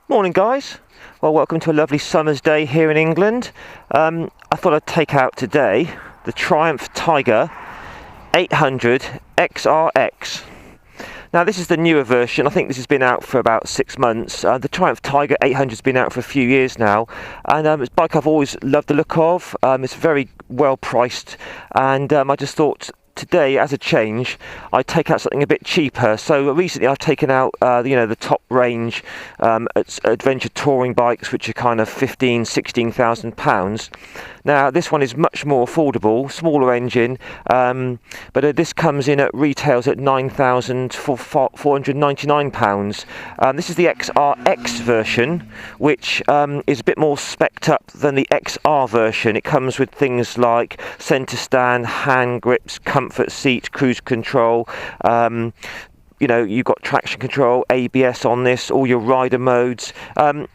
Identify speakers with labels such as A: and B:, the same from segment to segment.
A: Morning guys, well welcome to a lovely summer's day here in England. I thought I'd take out today the Triumph Tiger 800 XRX. Now this is the newer version. I think this has been out for about 6 months. The Triumph Tiger 800 has been out for a few years now, and it's a bike I've always loved the look of. It's very well priced, and I just thought today, as a change, I'd take out something a bit cheaper. So recently I've taken out the top range adventure touring bikes, which are kind of £15,000–16,000. Now this one is much more affordable, smaller engine, but this comes in at retails at £9,499. This is the XRX version, which is a bit more specced up than the XR version. It comes with things like centre stand, hand grips, comfort seat, cruise control. You've got traction control, ABS on this, all your rider modes.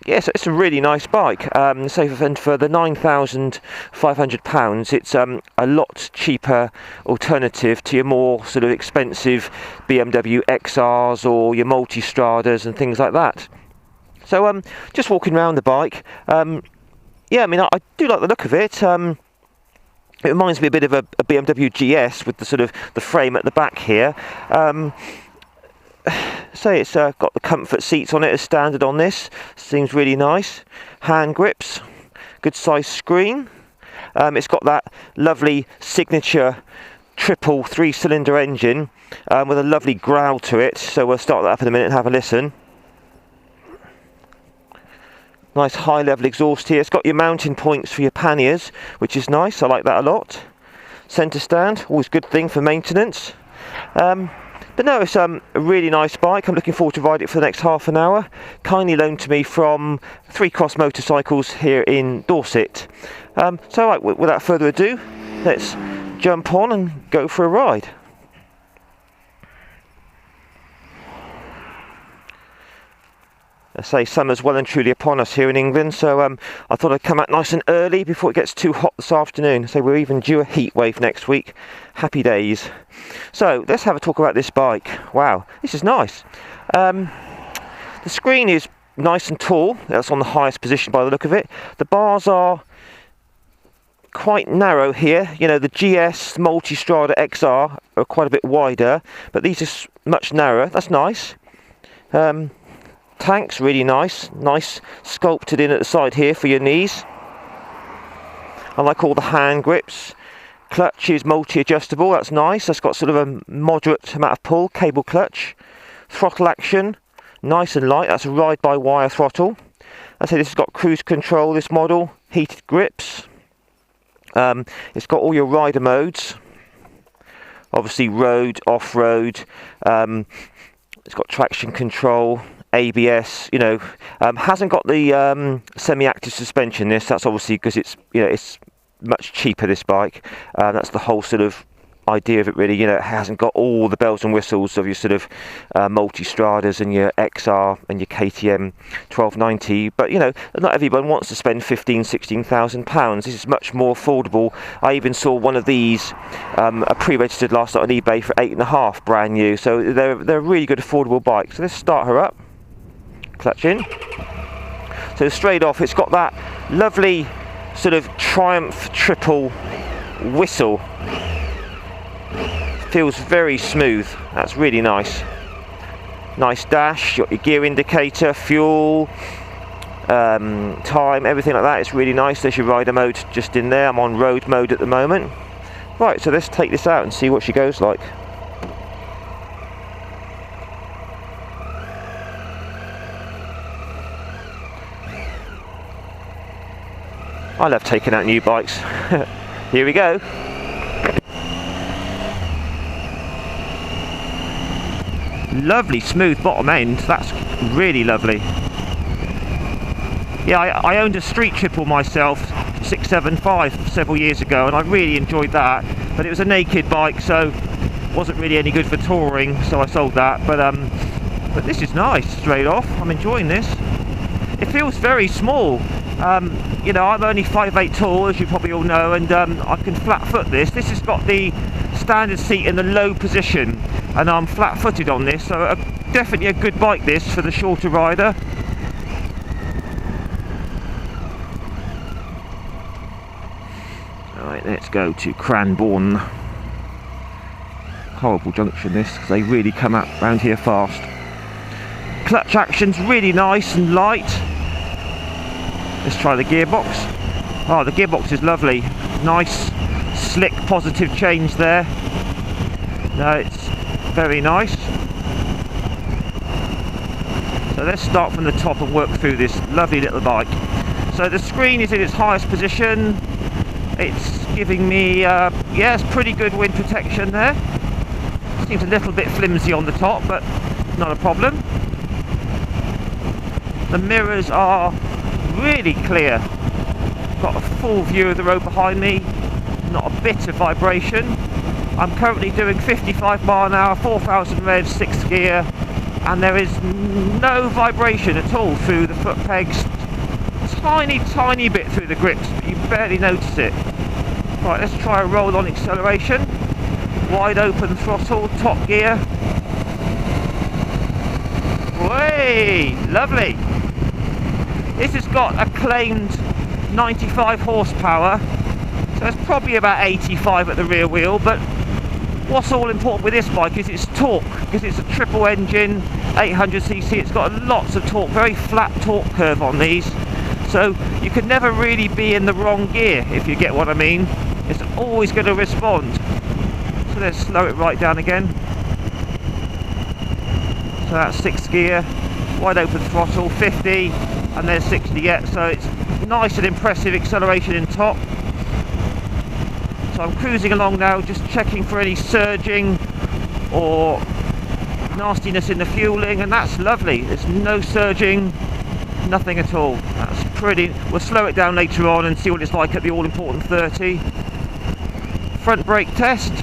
A: Yes, it's a really nice bike. So for the £9,500, it's a lot cheaper alternative to your more sort of expensive BMW XRs or your multi-stradas and things like that. So just walking around the bike, I do like the look of it. It reminds me a bit of a BMW GS with the sort of the frame at the back here. So it's got the comfort seats on it as standard on this. Seems really nice. Hand grips, good size screen. It's got that lovely signature triple 3-cylinder engine with a lovely growl to it. So we'll start that up in a minute and have a listen. Nice high level exhaust here. It's got your mounting points for your panniers, which is nice. I like that a lot. Centre stand, always a good thing for maintenance. But no, it's a really nice bike. I'm looking forward to ride it for the next half an hour. Kindly loaned to me from 3 Cross Motorcycles here in Dorset. So right, without further ado, let's jump on and go for a ride. I say summer's well and truly upon us here in England, so I thought I'd come out nice and early before it gets too hot this afternoon. So we're even due a heat wave next week. Happy days. So let's have a talk about this bike. Wow, this is nice. The screen is nice and tall. That's on the highest position by the look of it. The bars are quite narrow here. You know, the GS Multistrada XR are quite a bit wider, but these are much narrower. That's nice. Tank's really nice sculpted in at the side here for your knees. I like all the hand grips. Clutch is multi-adjustable, that's nice. That's got sort of a moderate amount of pull, cable clutch. Throttle action, nice and light. That's a ride-by-wire throttle. I say this has got cruise control, this model. Heated grips. It's got all your rider modes. Obviously road, off-road. It's got traction control. ABS, hasn't got the semi-active suspension. That's obviously because it's much cheaper, this bike. That's the whole sort of idea of it, really. It hasn't got all the bells and whistles of your sort of multi-stradas and your XR and your KTM 1290. But not everyone wants to spend £15,000–16,000. This is much more affordable. I even saw one of these pre-registered last night on eBay for £8,500, brand new. So they're a really good affordable bike. So let's start her up. Clutch in. So straight off, it's got that lovely sort of Triumph triple whistle. Feels very smooth. That's really nice. Nice dash. Got your gear indicator, fuel, time, everything like that. It's really nice. There's your rider mode just in there. I'm on road mode at the moment. Right, so let's take this out and see what she goes like. I love taking out new bikes. Here we go. Lovely smooth bottom end. That's really lovely. Yeah, I owned a street triple myself, 675, several years ago, and I really enjoyed that. But it was a naked bike, so wasn't really any good for touring, so I sold that. But this is nice straight off. I'm enjoying this. It feels very small. I'm only 5'8" tall, as you probably all know, and I can flat foot this. This has got the standard seat in the low position, and I'm flat footed on this, so definitely a good bike this for the shorter rider. Let's go to Cranbourne. Horrible junction this, because they really come out round here fast. Clutch action's really nice and light. Let's try the gearbox. Oh, the gearbox is lovely. Nice, slick, positive change there. No, it's very nice. So let's start from the top and work through this lovely little bike. So the screen is in its highest position. It's giving me, yeah, it's pretty good wind protection there. Seems a little bit flimsy on the top, but not a problem. The mirrors are really clear. Got a full view of the road behind me. Not a bit of vibration. I'm currently doing 55 mile an hour, 4,000 revs, 6th gear, and there is no vibration at all through the foot pegs. Tiny bit through the grips, but you barely notice it. Right, let's try a roll on acceleration. Wide open throttle, top gear. Way, lovely. This has got a claimed 95 horsepower, so it's probably about 85 at the rear wheel, but what's all important with this bike is its torque, because it's a triple engine, 800cc, it's got lots of torque, very flat torque curve on these, so you can never really be in the wrong gear, if you get what I mean. It's always going to respond. So let's slow it right down again. So that's 6th gear, wide open throttle, 50, and there's 60 yet, so it's nice and impressive acceleration in top. So I'm cruising along now, just checking for any surging or nastiness in the fueling, and that's lovely. There's no surging, nothing at all. That's pretty. We'll slow it down later on and see what it's like at the all-important 30. Front brake test.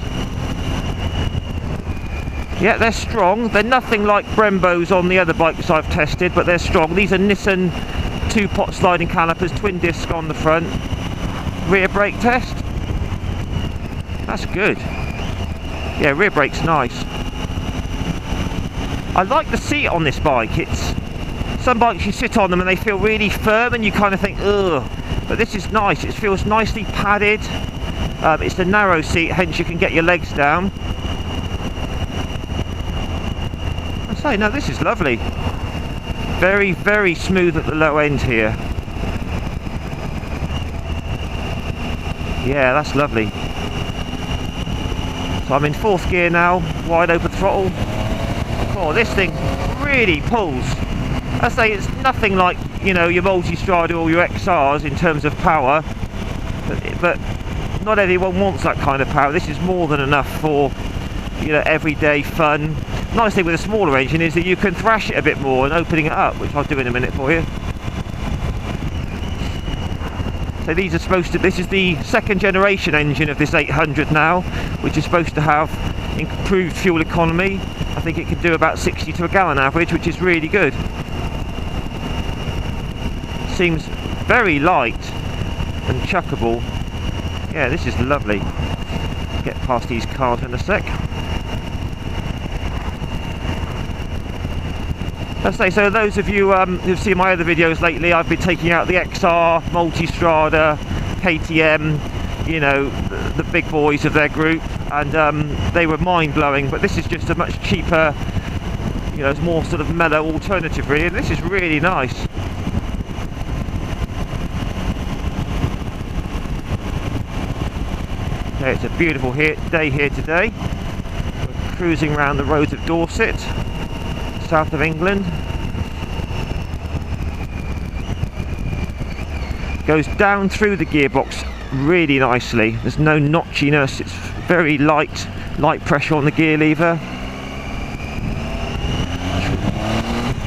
A: Yeah, they're strong. They're nothing like Brembo's on the other bikes I've tested, but they're strong. These are Nissan 2-pot sliding calipers, twin disc on the front. Rear brake test. That's good. Yeah, rear brake's nice. I like the seat on this bike. It's some bikes you sit on them and they feel really firm and you kind of think, ugh. But this is nice. It feels nicely padded. It's a narrow seat, hence you can get your legs down. I say, no, this is lovely. Very smooth at the low end here. Yeah, that's lovely. So I'm in 4th gear now, wide open throttle. Oh, this thing really pulls. I say it's nothing like, you know, your Multistrada or your XRs in terms of power, but not everyone wants that kind of power. This is more than enough for, you know, everyday fun. Nice thing with a smaller engine is that you can thrash it a bit more and opening it up, which I'll do in a minute for you. So these are supposed to, this is the 2nd generation engine of this 800 now, which is supposed to have improved fuel economy. I think it can do about 60 to a gallon average, which is really good. Seems very light and chuckable. Yeah, this is lovely. Get past these cars in a sec. Let's say, so those of you who've seen my other videos lately, I've been taking out the XR, Multistrada, KTM, you know, the big boys of their group, and they were mind-blowing, but this is just a much cheaper, you know, it's more sort of mellow alternative really, and this is really nice. Okay, it's a beautiful day here today. We're cruising around the roads of Dorset, south of England. Goes down through the gearbox really nicely. There's no notchiness. It's very light pressure on the gear lever.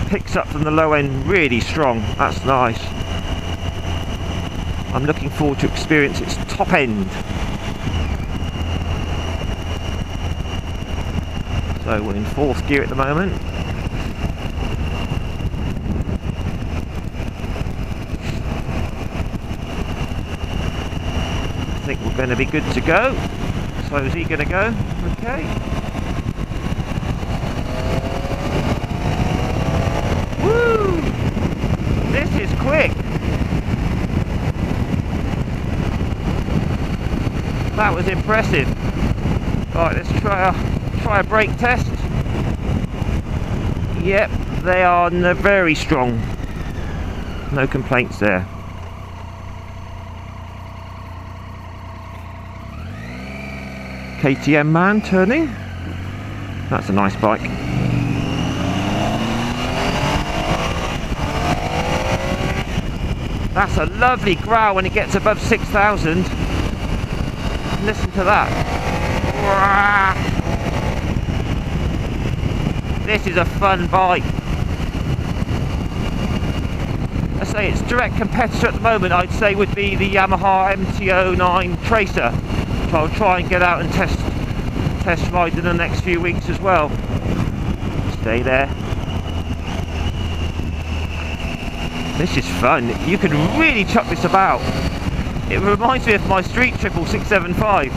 A: Picks up from the low end really strong. That's nice. I'm looking forward to experience its top end. So we're in 4th gear at the moment. I think we're going to be good to go. So is he going to go? Okay. Woo! This is quick. was impressive. Right, let's try a brake test. Yep, they are very strong. No complaints there. KTM man turning. That's a nice bike. That's a lovely growl when it gets above 6,000. Listen to that. This is a fun bike. I say its direct competitor at the moment, I'd say, would be the Yamaha MT-09 Tracer, which I'll try and get out and test ride in the next few weeks as well. Stay there. This is fun. You can really chuck this about. It reminds me of my Street Triple 675.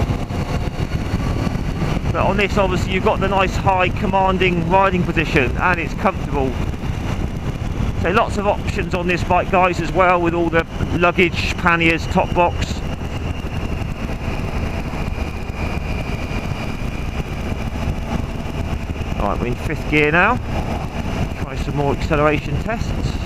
A: But on this, obviously, you've got the nice high commanding riding position and it's comfortable. So lots of options on this bike, guys, as well, with all the luggage, panniers, top box. Alright, we're in 5th gear now. Try some more acceleration tests.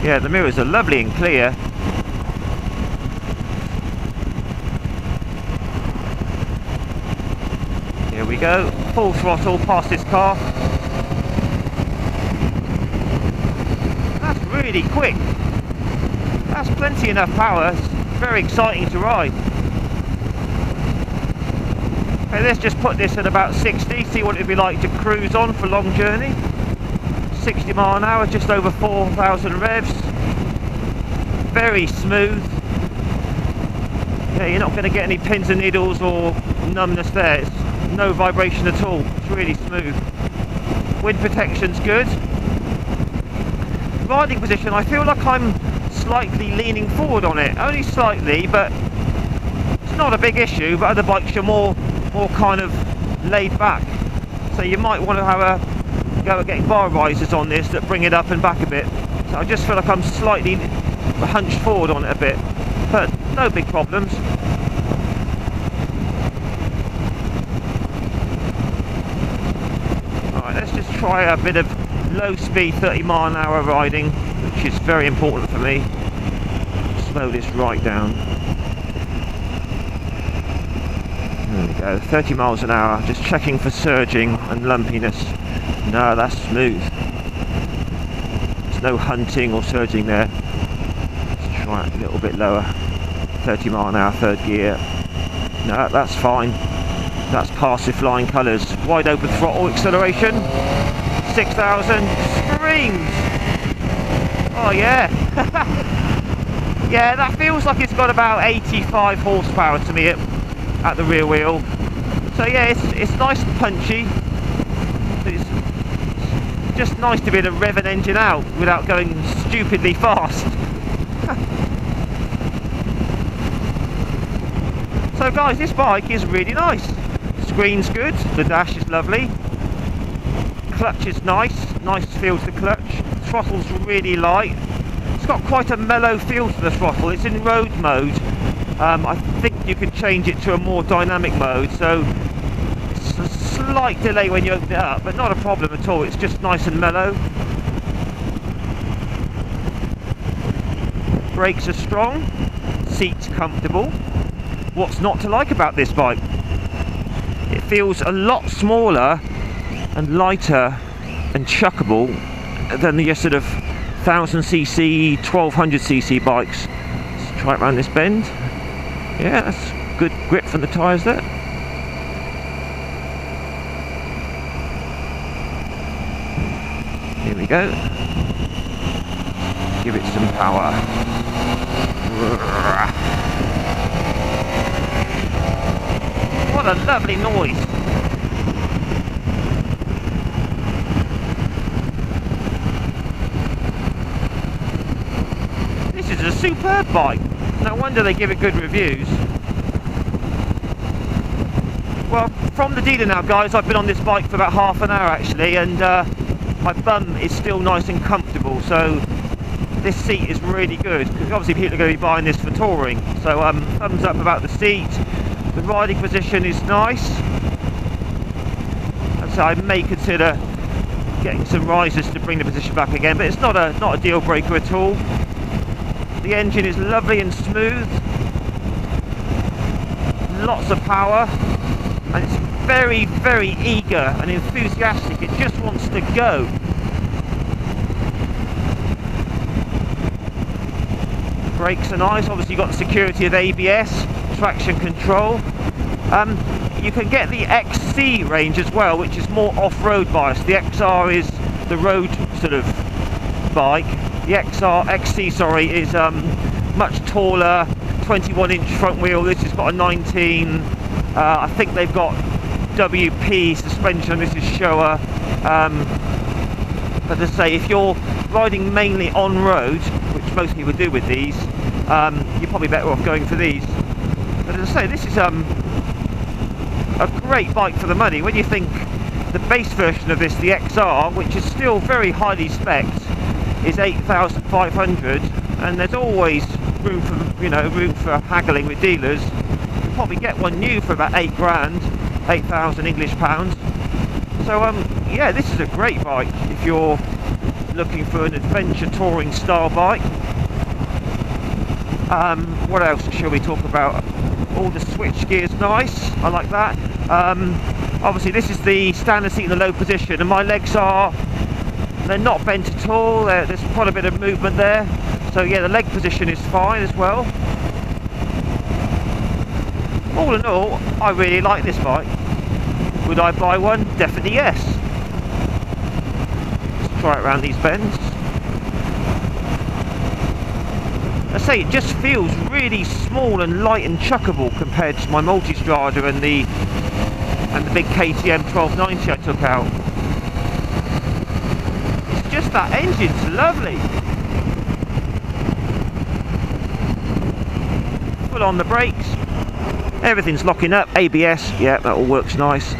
A: Yeah, the mirrors are lovely and clear. Here we go, full throttle past this car. That's really quick. That's plenty enough power. It's very exciting to ride. Okay, let's just put this at about 60, see what it'd be like to cruise on for a long journey. 60 mile an hour, just over 4,000 revs. Very smooth. Yeah, you're not going to get any pins and needles or numbness there. It's no vibration at all. It's really smooth. Wind protection's good. Riding position, I feel like I'm slightly leaning forward on it. Only slightly, but it's not a big issue. But other bikes are more kind of laid back. So you might want to have a go at getting bar risers on this that bring it up and back a bit. So I just feel like I'm slightly hunched forward on it a bit, but no big problems. Alright, let's just try a bit of low speed 30 mile an hour riding, which is very important for me. Slow this right down. There we go, 30 miles an hour, just checking for surging and lumpiness. No, that's smooth. There's no hunting or surging there. Let's try it a little bit lower. 30 mile an hour, 3rd gear. No, that's fine. That's past with flying colours. Wide open throttle acceleration. 6,000. Screams! Oh yeah. Yeah, that feels like it's got about 85 horsepower to me at the rear wheel. So yeah, it's nice and punchy. It's just nice to be able to rev an engine out without going stupidly fast. So guys, this bike is really nice. Screen's good, the dash is lovely, clutch is nice feel to the clutch, throttle's really light. It's got quite a mellow feel to the throttle. It's in road mode. I think you could change it to a more dynamic mode, so it's a slight delay when you open it up, but not a problem at all. It's just nice and mellow. Brakes are strong, seats comfortable. What's not to like about this bike? It feels a lot smaller and lighter and chuckable than the sort of 1000cc, 1200cc bikes. Let's try it around this bend. Yeah, that's good grip from the tyres there. Here we go. Give it some power. What a lovely noise. This is a superb bike. No wonder they give it good reviews. Well, from the dealer now, guys, I've been on this bike for about half an hour actually, and I my bum is still nice and comfortable, so this seat is really good, because obviously people are going to be buying this for touring. So thumbs up about the seat. The riding position is nice, and so I may consider getting some risers to bring the position back again, but it's not a deal breaker at all. The engine is lovely and smooth, lots of power, and it's very, very eager and enthusiastic. It just wants to go. Brakes are nice. Obviously you've got the security of ABS, traction control. You can get the XC range as well, which is more off-road biased. The XR is the road sort of bike. The XC, sorry, is much taller, 21-inch front wheel. This has got a 19. I think they've got WP suspension. This is Showa. But as I say, if you're riding mainly on road, which most people do with these, you're probably better off going for these. But as I say, this is a great bike for the money. When you think the base version of this, the XR, which is still very highly spec'd, is 8,500, and there's always room for haggling with dealers. You can probably get one new for about 8 grand, 8,000 English pounds. So yeah, this is a great bike if you're looking for an adventure touring style bike. What else shall we talk about? All the switch gear's nice, I like that. Obviously this is the standard seat in the low position, and my legs they're not bent at all. There's quite a bit of movement there, so yeah, the leg position is fine as well. All in all, I really like this bike. Would I buy one? Definitely yes. Let's try it around these bends. I say, it just feels really small and light and chuckable compared to my Multistrada and the big KTM 1290 I took out. It's just that engine's lovely. Full on the brakes. Everything's locking up. ABS, yeah, that all works nice.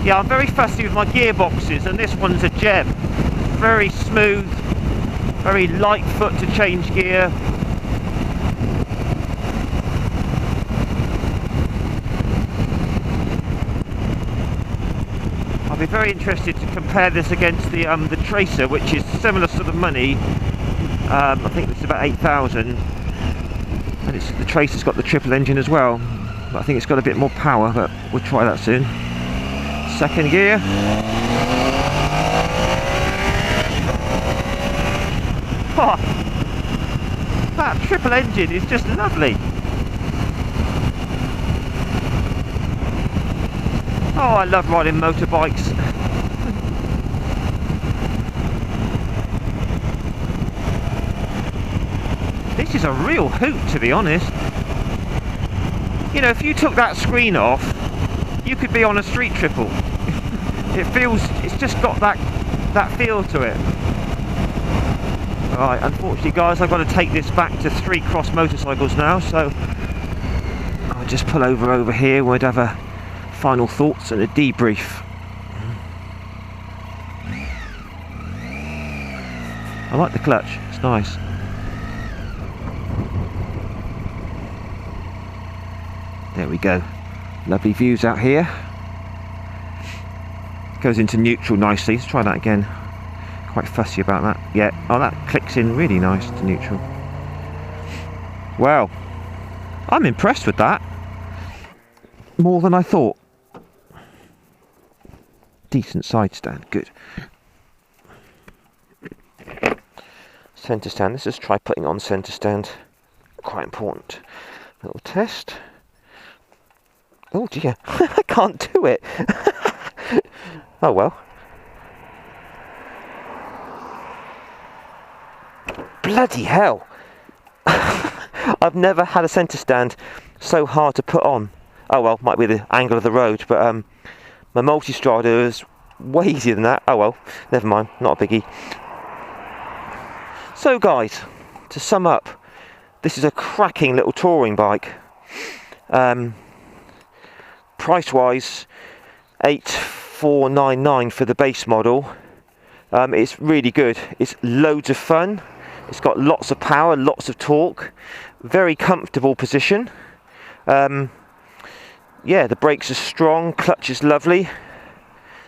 A: Yeah, I'm very fussy with my gearboxes, and this one's a gem. Very smooth, very light foot to change gear. I'll be very interested to compare this against the Tracer, which is similar sort of money. I think it's about 8,000, and the Tracer's got the triple engine as well. But I think it's got a bit more power, but we'll try that soon. Second gear. Oh, that triple engine is just lovely. Oh, I love riding motorbikes. This is a real hoot, to be honest. You know, if you took that screen off, you could be on a street triple. It's just got that feel to it. Right, unfortunately guys, I've got to take this back to 3 Cross Motorcycles now, so I'll just pull over here. We'd have a final thoughts and a debrief. I like the clutch, it's nice. There we go. Lovely views out here. Goes into neutral nicely. Let's try that again. Quite fussy about that. Yeah, oh, that clicks in really nice to neutral. Well, I'm impressed with that. More than I thought. Decent side stand, good. Centre stand, let's just try putting on centre stand. Quite important. Little test. Oh dear, I can't do it. Oh well. Bloody hell. I've never had a centre stand so hard to put on. Oh well, might be the angle of the road, but my Multistrada is way easier than that. Oh well, never mind, not a biggie. So guys, to sum up, this is a cracking little touring bike. Price wise, $8,499 for the base model. It's really good. It's loads of fun. It's got lots of power, lots of torque, very comfortable position. Yeah, the brakes are strong, clutch is lovely.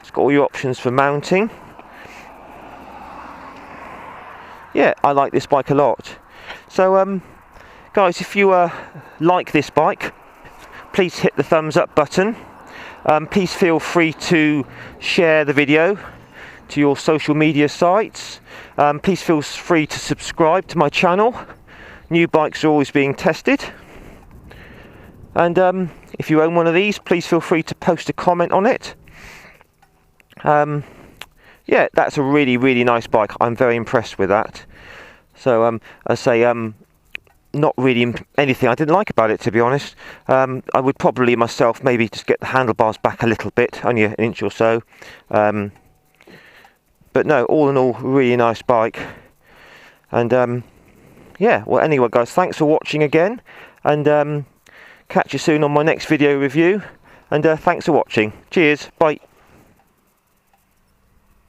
A: It's got all your options for mounting. Yeah, I like this bike a lot. So guys, if you like this bike, please hit the thumbs up button. Please feel free to share the video to your social media sites. Please feel free to subscribe to my channel. New bikes are always being tested. And if you own one of these, please feel free to post a comment on it. Yeah, that's a really, really nice bike. I'm very impressed with that. So I say, not really anything I didn't like about it, to be honest. I would probably myself maybe just get the handlebars back a little bit, only an inch or so. But no, all in all, really nice bike. And yeah, well anyway guys, thanks for watching again, and catch you soon on my next video review, and thanks for watching. Cheers, bye.